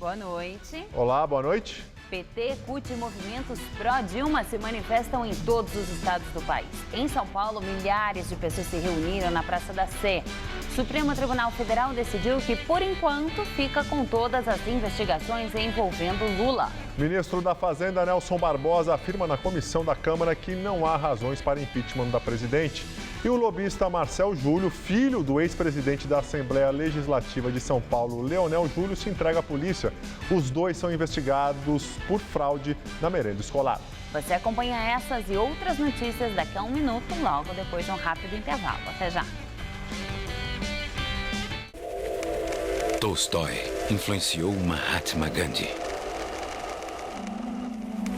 Boa noite. Olá, boa noite. PT, CUT e movimentos pró-Dilma se manifestam em todos os estados do país. Em São Paulo, milhares de pessoas se reuniram na Praça da Sé. O Supremo Tribunal Federal decidiu que, por enquanto, fica com todas as investigações envolvendo Lula. Ministro da Fazenda, Nelson Barbosa, afirma na comissão da Câmara que não há razões para impeachment da presidente. E o lobista Marcel Júlio, filho do ex-presidente da Assembleia Legislativa de São Paulo, Leonel Júlio, se entrega à polícia. Os dois são investigados por fraude na merenda escolar. Você acompanha essas e outras notícias daqui a um minuto, logo depois de um rápido intervalo. Até já. Tolstói influenciou Mahatma Gandhi.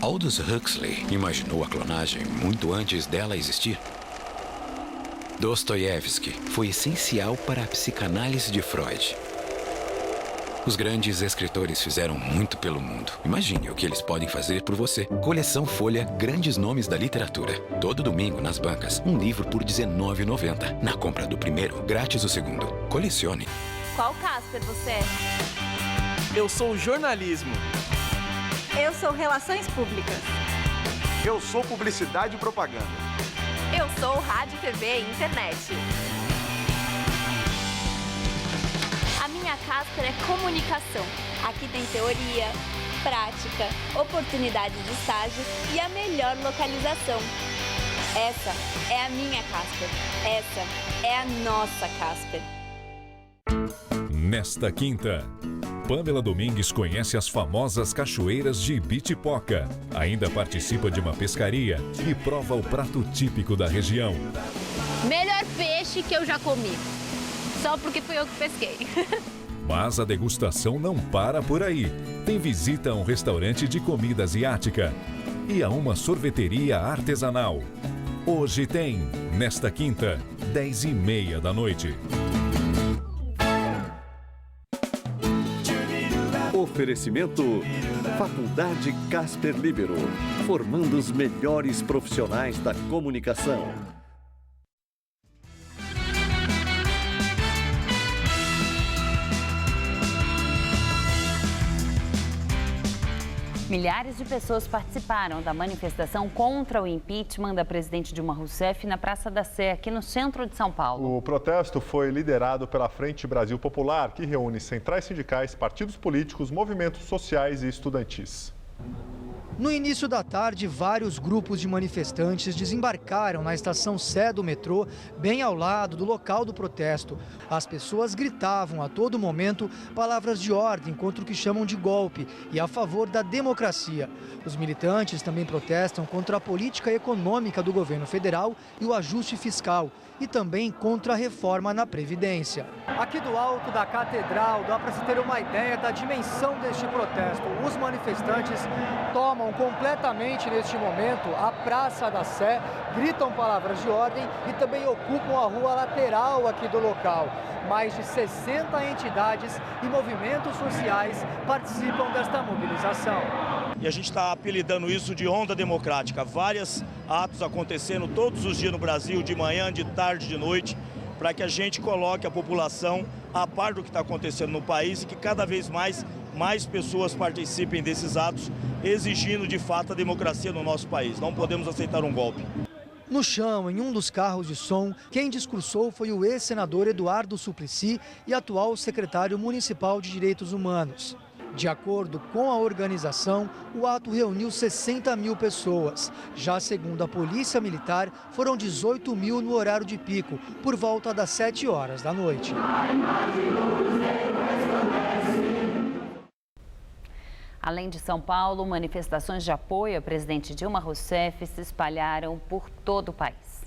Aldous Huxley imaginou a clonagem muito antes dela existir. Dostoiévski foi essencial para a psicanálise de Freud. Os grandes escritores fizeram muito pelo mundo. Imagine o que eles podem fazer por você. Coleção Folha, grandes nomes da literatura. Todo domingo nas bancas, um livro por R$19,90. Na compra do primeiro, grátis o segundo. Colecione. Qual Casper você é? Eu sou jornalismo. Eu sou relações públicas. Eu sou publicidade e propaganda. Eu sou rádio, TV e internet. A minha Casper é comunicação. Aqui tem teoria, prática, oportunidades de estágio e a melhor localização. Essa é a minha Casper. Essa é a nossa Casper. Nesta quinta, Pamela Domingues conhece as famosas cachoeiras de Ibitipoca. Ainda participa de uma pescaria e prova o prato típico da região. Melhor peixe que eu já comi. Só porque fui eu que pesquei. Mas a degustação não para por aí. Tem visita a um restaurante de comida asiática e a uma sorveteria artesanal. Hoje tem, nesta quinta, 10h30 da noite. Oferecimento Faculdade Casper Libero, formando os melhores profissionais da comunicação. Milhares de pessoas participaram da manifestação contra o impeachment da presidente Dilma Rousseff na Praça da Sé, aqui no centro de São Paulo. O protesto foi liderado pela Frente Brasil Popular, que reúne centrais sindicais, partidos políticos, movimentos sociais e estudantis. No início da tarde, vários grupos de manifestantes desembarcaram na estação Sé do metrô, bem ao lado do local do protesto. As pessoas gritavam a todo momento palavras de ordem contra o que chamam de golpe e a favor da democracia. Os militantes também protestam contra a política econômica do governo federal e o ajuste fiscal, e também contra a reforma na Previdência. Aqui do alto da Catedral, dá para se ter uma ideia da dimensão deste protesto. Os manifestantes tomam completamente neste momento a Praça da Sé, gritam palavras de ordem e também ocupam a rua lateral aqui do local. Mais de 60 entidades e movimentos sociais participam desta mobilização. E a gente está apelidando isso de onda democrática. Vários atos acontecendo todos os dias no Brasil, de manhã, de tarde, de noite, para que a gente coloque a população a par do que está acontecendo no país e que cada vez mais pessoas participem desses atos, exigindo de fato a democracia no nosso país. Não podemos aceitar um golpe. No chão, em um dos carros de som, quem discursou foi o ex-senador Eduardo Suplicy e atual secretário municipal de Direitos Humanos. De acordo com a organização, o ato reuniu 60 mil pessoas. Já segundo a Polícia Militar, foram 18 mil no horário de pico, por volta das 7 horas da noite. Além de São Paulo, manifestações de apoio à presidente Dilma Rousseff se espalharam por todo o país.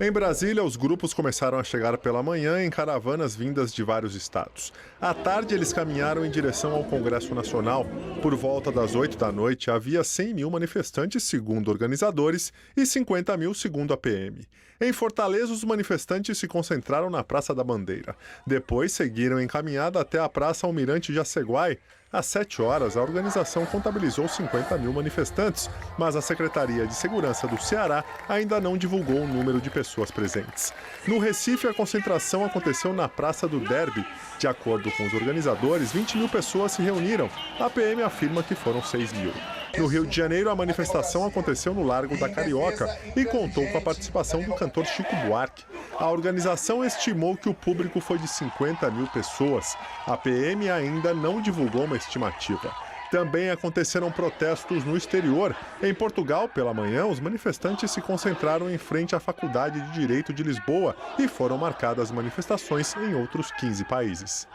Em Brasília, os grupos começaram a chegar pela manhã em caravanas vindas de vários estados. À tarde, eles caminharam em direção ao Congresso Nacional. Por volta das 8 da noite, havia 100 mil manifestantes, segundo organizadores, e 50 mil, segundo a PM. Em Fortaleza, os manifestantes se concentraram na Praça da Bandeira. Depois seguiram em caminhada até a Praça Almirante Jaceguai. Às 7 horas, a organização contabilizou 50 mil manifestantes, mas a Secretaria de Segurança do Ceará ainda não divulgou o número de pessoas presentes. No Recife, a concentração aconteceu na Praça do Derby. De acordo com os organizadores, 20 mil pessoas se reuniram. A PM afirma que foram 6 mil. No Rio de Janeiro, a manifestação aconteceu no Largo da Carioca e contou com a participação do cantor Chico Buarque. A organização estimou que o público foi de 50 mil pessoas. A PM ainda não divulgou uma estimativa. Também aconteceram protestos no exterior. Em Portugal, pela manhã, os manifestantes se concentraram em frente à Faculdade de Direito de Lisboa e foram marcadas manifestações em outros 15 países.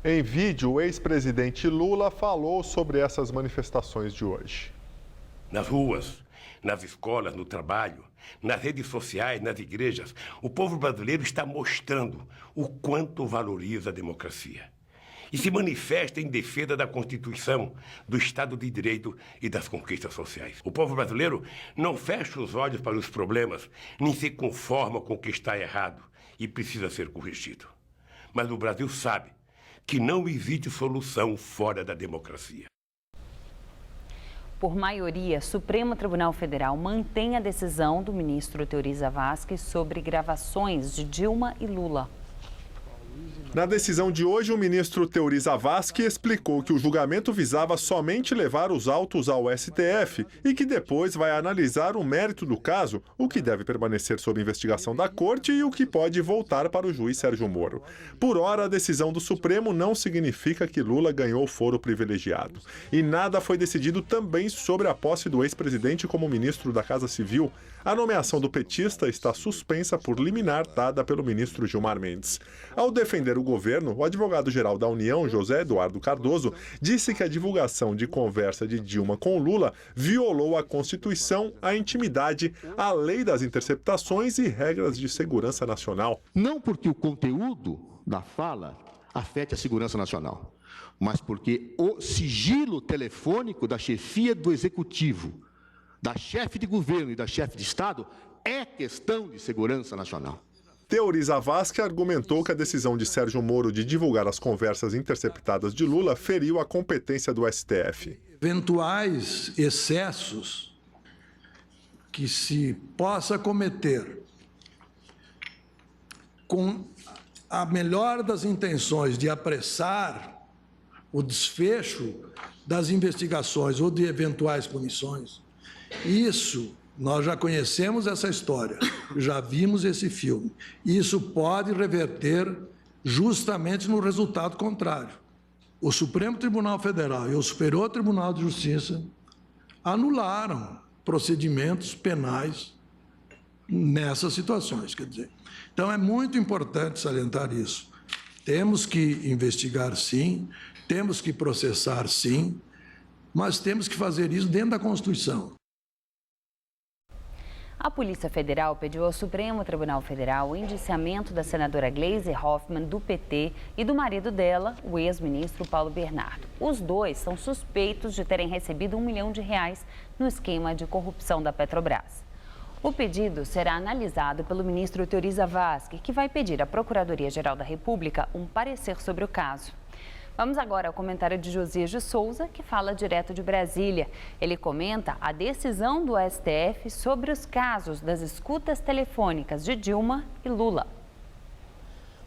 Em vídeo, o ex-presidente Lula falou sobre essas manifestações de hoje. Nas ruas, nas escolas, no trabalho, nas redes sociais, nas igrejas, o povo brasileiro está mostrando o quanto valoriza a democracia. E se manifesta em defesa da Constituição, do Estado de Direito e das conquistas sociais. O povo brasileiro não fecha os olhos para os problemas, nem se conforma com o que está errado e precisa ser corrigido. Mas o Brasil sabe que não existe solução fora da democracia. Por maioria, Supremo Tribunal Federal mantém a decisão do ministro Teori Zavascki sobre gravações de Dilma e Lula. Na decisão de hoje, o ministro Teori Zavascki explicou que o julgamento visava somente levar os autos ao STF e que depois vai analisar o mérito do caso, o que deve permanecer sob investigação da Corte e o que pode voltar para o juiz Sérgio Moro. Por ora, a decisão do Supremo não significa que Lula ganhou foro privilegiado. E nada foi decidido também sobre a posse do ex-presidente como ministro da Casa Civil. A nomeação do petista está suspensa por liminar dada pelo ministro Gilmar Mendes. Ao defender o governo, o advogado-geral da União, José Eduardo Cardoso, disse que a divulgação de conversa de Dilma com Lula violou a Constituição, a intimidade, a lei das interceptações e regras de segurança nacional. Não porque o conteúdo da fala afete a segurança nacional, mas porque o sigilo telefônico da chefia do Executivo, da chefe de governo e da chefe de Estado é questão de segurança nacional. Teori Zavascki argumentou que a decisão de Sérgio Moro de divulgar as conversas interceptadas de Lula feriu a competência do STF. Eventuais excessos que se possa cometer com a melhor das intenções de apressar o desfecho das investigações ou de eventuais punições, isso, nós já conhecemos essa história, já vimos esse filme. Isso pode reverter justamente no resultado contrário. O Supremo Tribunal Federal e o Superior Tribunal de Justiça anularam procedimentos penais nessas situações, quer dizer. Então, é muito importante salientar isso. Temos que investigar, sim, temos que processar, sim, mas temos que fazer isso dentro da Constituição. A Polícia Federal pediu ao Supremo Tribunal Federal o indiciamento da senadora Gleisi Hoffmann, do PT, e do marido dela, o ex-ministro Paulo Bernardo. Os dois são suspeitos de terem recebido R$1 milhão no esquema de corrupção da Petrobras. O pedido será analisado pelo ministro Teori Zavascki, que vai pedir à Procuradoria-Geral da República um parecer sobre o caso. Vamos agora ao comentário de Josias de Souza, que fala direto de Brasília. Ele comenta a decisão do STF sobre os casos das escutas telefônicas de Dilma e Lula.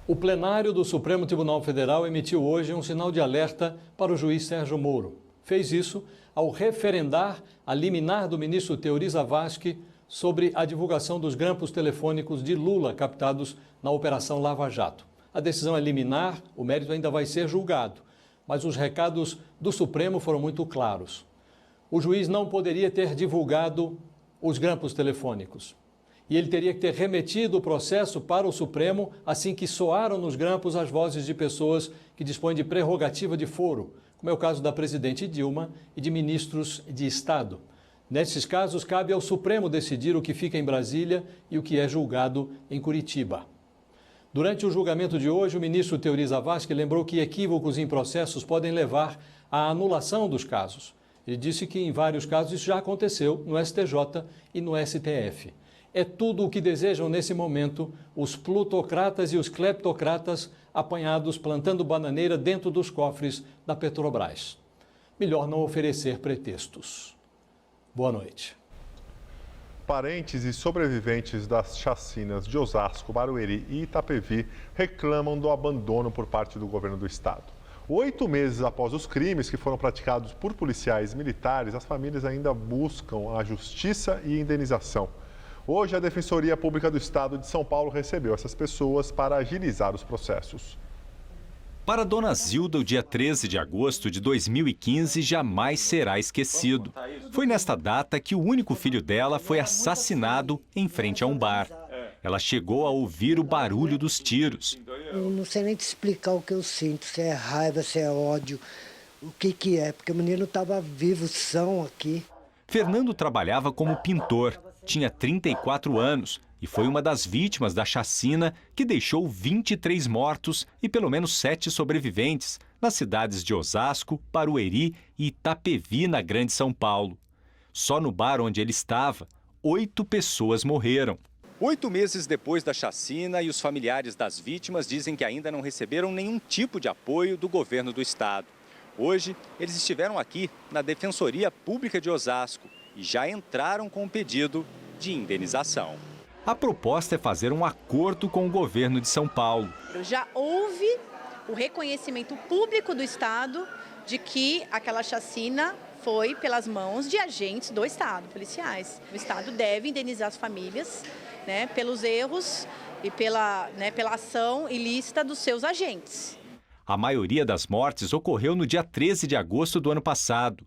O plenário do Supremo Tribunal Federal emitiu hoje um sinal de alerta para o juiz Sérgio Moro. Fez isso ao referendar a liminar do ministro Teori Zavascki sobre a divulgação dos grampos telefônicos de Lula captados na Operação Lava Jato. A decisão é liminar, o mérito ainda vai ser julgado, mas os recados do Supremo foram muito claros. O juiz não poderia ter divulgado os grampos telefônicos e ele teria que ter remetido o processo para o Supremo assim que soaram nos grampos as vozes de pessoas que dispõem de prerrogativa de foro, como é o caso da presidente Dilma e de ministros de Estado. Nesses casos, cabe ao Supremo decidir o que fica em Brasília e o que é julgado em Curitiba. Durante o julgamento de hoje, o ministro Teori Zavascki lembrou que equívocos em processos podem levar à anulação dos casos. Ele disse que em vários casos isso já aconteceu no STJ e no STF. É tudo o que desejam nesse momento os plutocratas e os cleptocratas apanhados plantando bananeira dentro dos cofres da Petrobras. Melhor não oferecer pretextos. Boa noite. Parentes e sobreviventes das chacinas de Osasco, Barueri e Itapevi reclamam do abandono por parte do governo do estado. 8 meses após os crimes que foram praticados por policiais militares, as famílias ainda buscam a justiça e indenização. Hoje, a Defensoria Pública do Estado de São Paulo recebeu essas pessoas para agilizar os processos. Para Dona Zilda, o dia 13 de agosto de 2015 jamais será esquecido. Foi nesta data que o único filho dela foi assassinado em frente a um bar. Ela chegou a ouvir o barulho dos tiros. Eu não sei nem te explicar o que eu sinto, se é raiva, se é ódio, o que é, porque o menino estava vivo, são aqui. Fernando trabalhava como pintor, tinha 34 anos e foi uma das vítimas da chacina que deixou 23 mortos e pelo menos 7 sobreviventes nas cidades de Osasco, Barueri e Itapevi, na Grande São Paulo. Só no bar onde ele estava, 8 pessoas morreram. 8 meses depois da chacina, e os familiares das vítimas dizem que ainda não receberam nenhum tipo de apoio do governo do estado. Hoje, eles estiveram aqui na Defensoria Pública de Osasco e já entraram com um pedido de indenização. A proposta é fazer um acordo com o governo de São Paulo. Já houve o reconhecimento público do estado de que aquela chacina foi pelas mãos de agentes do estado, policiais. O estado deve indenizar as famílias, né, pelos erros e pela ação ilícita dos seus agentes. A maioria das mortes ocorreu no dia 13 de agosto do ano passado.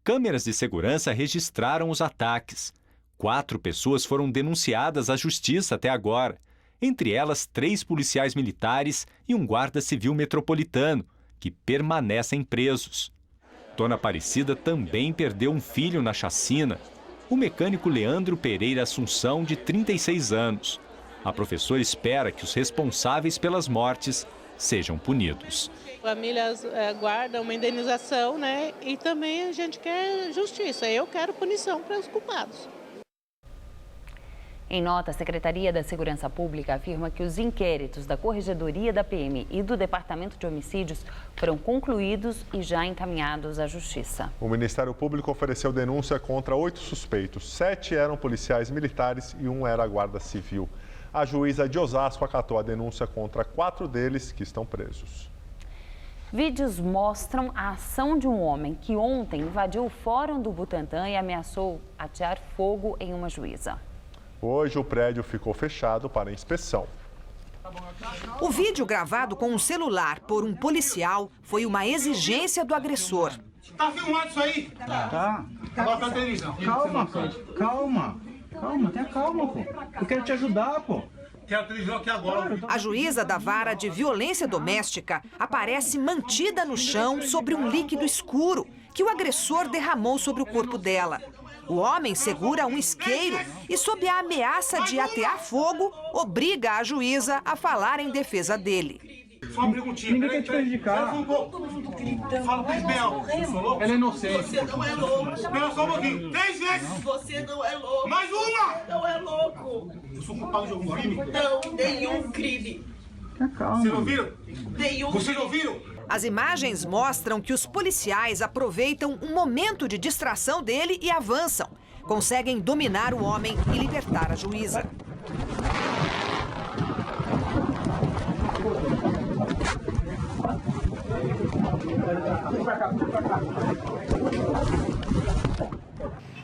Câmeras de segurança registraram os ataques. 4 pessoas foram denunciadas à justiça até agora. Entre elas, 3 policiais militares e um guarda civil metropolitano, que permanecem presos. Dona Aparecida também perdeu um filho na chacina. O mecânico Leandro Pereira Assunção, de 36 anos. A professora espera que os responsáveis pelas mortes sejam punidos. Famílias guardam uma indenização, né? E também a gente quer justiça. Eu quero punição para os culpados. Em nota, a Secretaria da Segurança Pública afirma que os inquéritos da Corregedoria da PM e do Departamento de Homicídios foram concluídos e já encaminhados à Justiça. O Ministério Público ofereceu denúncia contra 8 suspeitos. 7 eram policiais militares e 1 era guarda civil. A juíza de Osasco acatou a denúncia contra 4 deles que estão presos. Vídeos mostram a ação de um homem que ontem invadiu o Fórum do Butantã e ameaçou atear fogo em uma juíza. Hoje, o prédio ficou fechado para inspeção. O vídeo gravado com um celular por um policial foi uma exigência do agressor. Tá filmado isso aí? Tá. Bota a televisão. Calma, tenha calma, pô. Eu quero te ajudar, pô. Quero a televisão aqui agora. A juíza da vara de violência doméstica aparece mantida no chão sobre um líquido escuro que o agressor derramou sobre o corpo dela. O homem segura um isqueiro e, sob a ameaça de atear fogo, obriga a juíza a falar em defesa dele. Só uma perguntinha. Ninguém quer te prejudicar. Fala pra Isabel. Ela é inocente. Você não é louco. Espera só um pouquinho. 3 vezes. Você não é louco. Mais uma. Não é louco. Eu sou culpado de algum crime? Não, nenhum crime. Calma. Vocês ouviram? Nenhum. Vocês ouviram? As imagens mostram que os policiais aproveitam um momento de distração dele e avançam. Conseguem dominar o homem e libertar a juíza.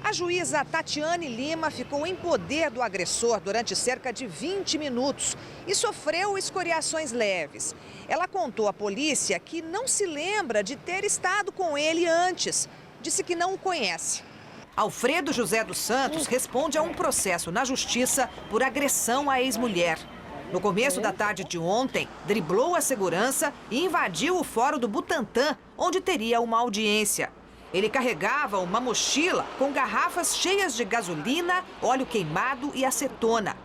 A juíza Tatiane Lima ficou em poder do agressor durante cerca de 20 minutos e sofreu escoriações leves. Ela contou à polícia que não se lembra de ter estado com ele antes. Disse que não o conhece. Alfredo José dos Santos responde a um processo na justiça por agressão à ex-mulher. No começo da tarde de ontem, driblou a segurança e invadiu o Fórum do Butantã, onde teria uma audiência. Ele carregava uma mochila com garrafas cheias de gasolina, óleo queimado e acetona.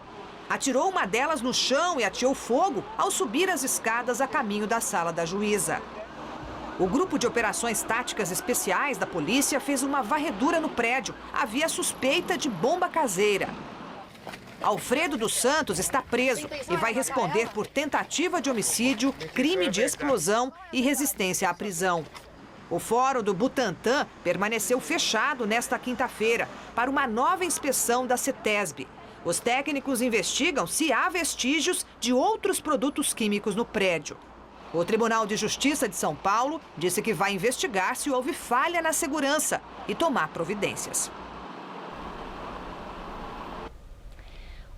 Atirou uma delas no chão e ateou fogo ao subir as escadas a caminho da sala da juíza. O grupo de operações táticas especiais da polícia fez uma varredura no prédio. Havia suspeita de bomba caseira. Alfredo dos Santos está preso e vai responder por tentativa de homicídio, crime de explosão e resistência à prisão. O Fórum do Butantã permaneceu fechado nesta quinta-feira para uma nova inspeção da CETESB. Os técnicos investigam se há vestígios de outros produtos químicos no prédio. O Tribunal de Justiça de São Paulo disse que vai investigar se houve falha na segurança e tomar providências.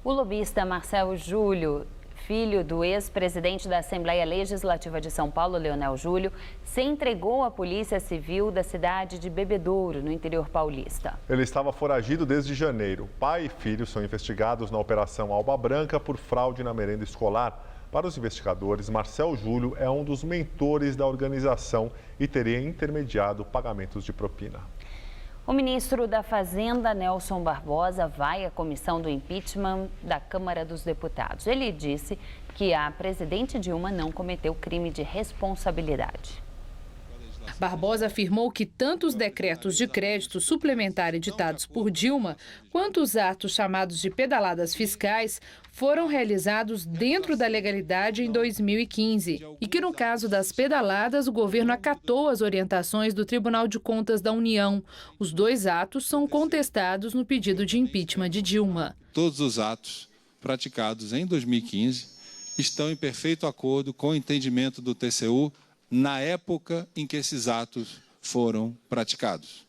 O lobista Marcel Júlio, filho do ex-presidente da Assembleia Legislativa de São Paulo, Leonel Júlio, se entregou à Polícia Civil da cidade de Bebedouro, no interior paulista. Ele estava foragido desde janeiro. Pai e filho são investigados na Operação Alba Branca por fraude na merenda escolar. Para os investigadores, Marcel Júlio é um dos mentores da organização e teria intermediado pagamentos de propina. O ministro da Fazenda, Nelson Barbosa, vai à comissão do impeachment da Câmara dos Deputados. Ele disse que a presidente Dilma não cometeu crime de responsabilidade. Barbosa afirmou que tanto os decretos de crédito suplementar editados por Dilma, quanto os atos chamados de pedaladas fiscais, foram realizados dentro da legalidade em 2015 e que, no caso das pedaladas, o governo acatou as orientações do Tribunal de Contas da União. Os dois atos são contestados no pedido de impeachment de Dilma. Todos os atos praticados em 2015 estão em perfeito acordo com o entendimento do TCU na época em que esses atos foram praticados.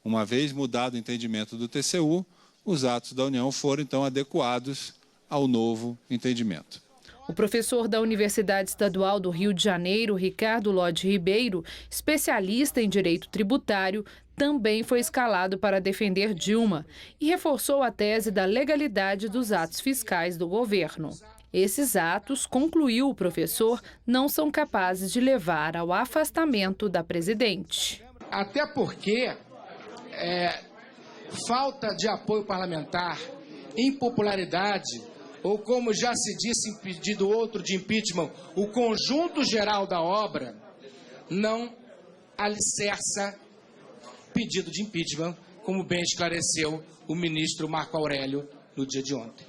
Uma vez mudado o entendimento do TCU, os atos da União foram, então, adequados ao novo entendimento. O professor da Universidade Estadual do Rio de Janeiro, Ricardo Lodge Ribeiro, especialista em direito tributário, também foi escalado para defender Dilma e reforçou a tese da legalidade dos atos fiscais do governo. Esses atos, concluiu o professor, não são capazes de levar ao afastamento da presidente. Até porque falta de apoio parlamentar, impopularidade, ou como já se disse em pedido outro de impeachment, o conjunto geral da obra, não alicerça pedido de impeachment, como bem esclareceu o ministro Marco Aurélio no dia de ontem.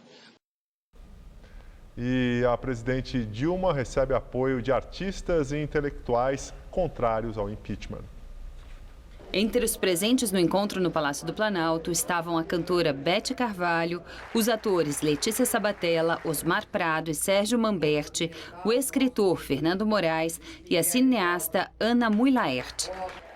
E a presidente Dilma recebe apoio de artistas e intelectuais contrários ao impeachment. Entre os presentes no encontro no Palácio do Planalto estavam a cantora Beth Carvalho, os atores Letícia Sabatella, Osmar Prado e Sérgio Mamberti, o escritor Fernando Moraes e a cineasta Ana Mui Laert.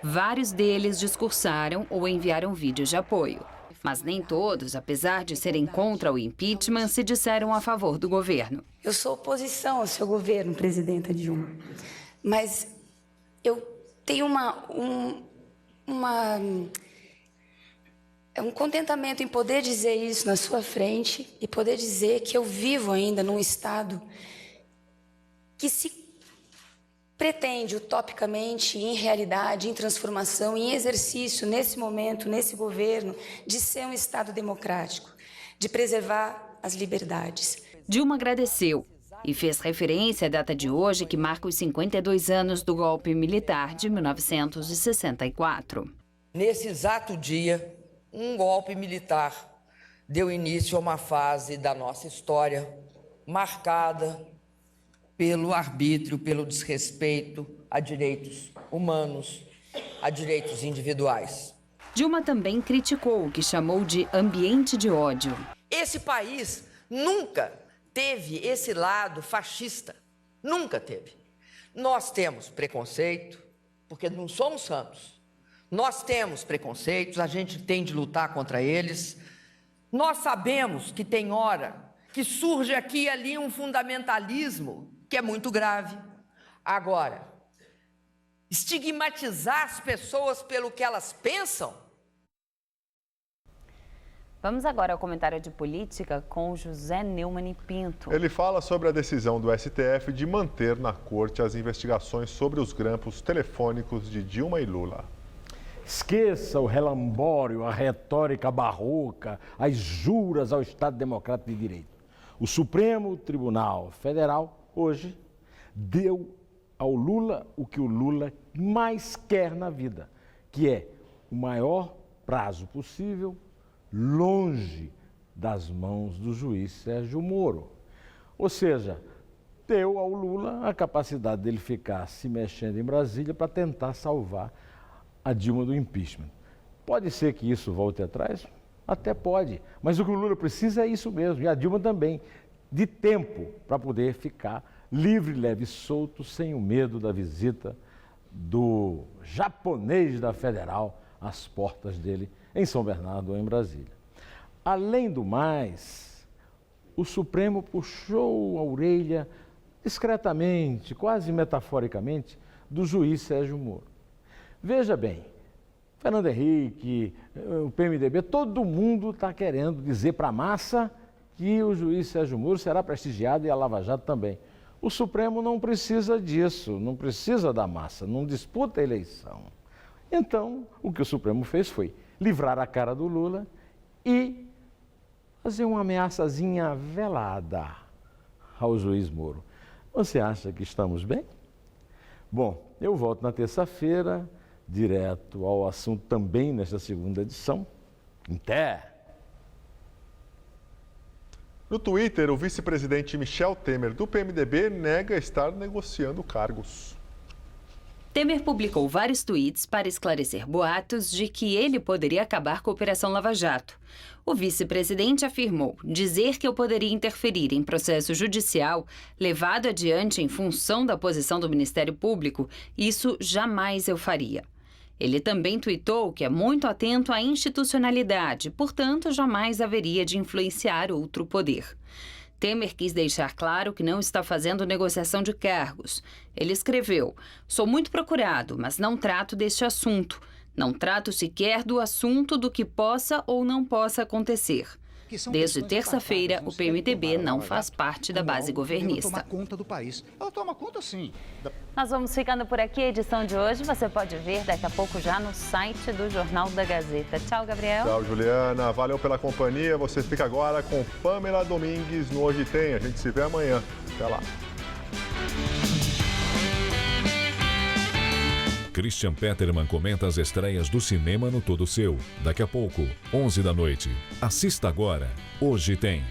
Vários deles discursaram ou enviaram vídeos de apoio. Mas nem todos, apesar de serem contra o impeachment, se disseram a favor do governo. Eu sou oposição ao seu governo, presidenta Dilma. Mas eu tenho um contentamento em poder dizer isso na sua frente e poder dizer que eu vivo ainda num estado que se pretende utopicamente, em realidade, em transformação, em exercício, nesse momento, nesse governo, de ser um Estado democrático, de preservar as liberdades. Dilma agradeceu e fez referência à data de hoje, que marca os 52 anos do golpe militar de 1964. Nesse exato dia, um golpe militar deu início a uma fase da nossa história marcada pelo arbítrio, pelo desrespeito a direitos humanos, a direitos individuais. Dilma também criticou o que chamou de ambiente de ódio. Esse país nunca teve esse lado fascista, nunca teve. Nós temos preconceito, porque não somos santos. Nós temos preconceitos, a gente tem de lutar contra eles. Nós sabemos que tem hora que surge aqui e ali um fundamentalismo que é muito grave. Agora, estigmatizar as pessoas pelo que elas pensam? Vamos agora ao comentário de política com José Neumann e Pinto. Ele fala sobre a decisão do STF de manter na corte as investigações sobre os grampos telefônicos de Dilma e Lula. Esqueça o relambório, a retórica barroca, as juras ao Estado Democrático de Direito. O Supremo Tribunal Federal, hoje, deu ao Lula o que o Lula mais quer na vida, que é o maior prazo possível longe das mãos do juiz Sérgio Moro. Ou seja, deu ao Lula a capacidade dele ficar se mexendo em Brasília para tentar salvar a Dilma do impeachment. Pode ser que isso volte atrás? Até pode, mas o que o Lula precisa é isso mesmo, e a Dilma também, de tempo para poder ficar livre, leve e solto, sem o medo da visita do japonês da Federal às portas dele em São Bernardo ou em Brasília. Além do mais, o Supremo puxou a orelha discretamente, quase metaforicamente, do juiz Sérgio Moro. Veja bem, Fernando Henrique, o PMDB, todo mundo está querendo dizer para a massa que o juiz Sérgio Moro será prestigiado e a Lava Jato também. O Supremo não precisa disso, não precisa da massa, não disputa a eleição. Então, o que o Supremo fez foi livrar a cara do Lula e fazer uma ameaçazinha velada ao juiz Moro. Você acha que estamos bem? Bom, eu volto na terça-feira, direto ao assunto também nesta segunda edição. Até! No Twitter, o vice-presidente Michel Temer, do PMDB, nega estar negociando cargos. Temer publicou vários tweets para esclarecer boatos de que ele poderia acabar com a Operação Lava Jato. O vice-presidente afirmou dizer que eu poderia interferir em processo judicial levado adiante em função da posição do Ministério Público. Isso jamais eu faria. Ele também tuitou que é muito atento à institucionalidade, portanto, jamais haveria de influenciar outro poder. Temer quis deixar claro que não está fazendo negociação de cargos. Ele escreveu: "Sou muito procurado, mas não trato deste assunto. Não trato sequer do assunto do que possa ou não possa acontecer." Desde terça-feira, o PMDB não faz parte da base governista. Ela toma conta do país. Ela toma conta, sim. Nós vamos ficando por aqui. A edição de hoje você pode ver daqui a pouco já no site do Jornal da Gazeta. Tchau, Gabriel. Tchau, Juliana. Valeu pela companhia. Você fica agora com Pamela Domingues no Hoje Tem. A gente se vê amanhã. Até lá. Christian Peterman comenta as estreias do cinema no Todo Seu. Daqui a pouco, 11 da noite. Assista agora. Hoje Tem.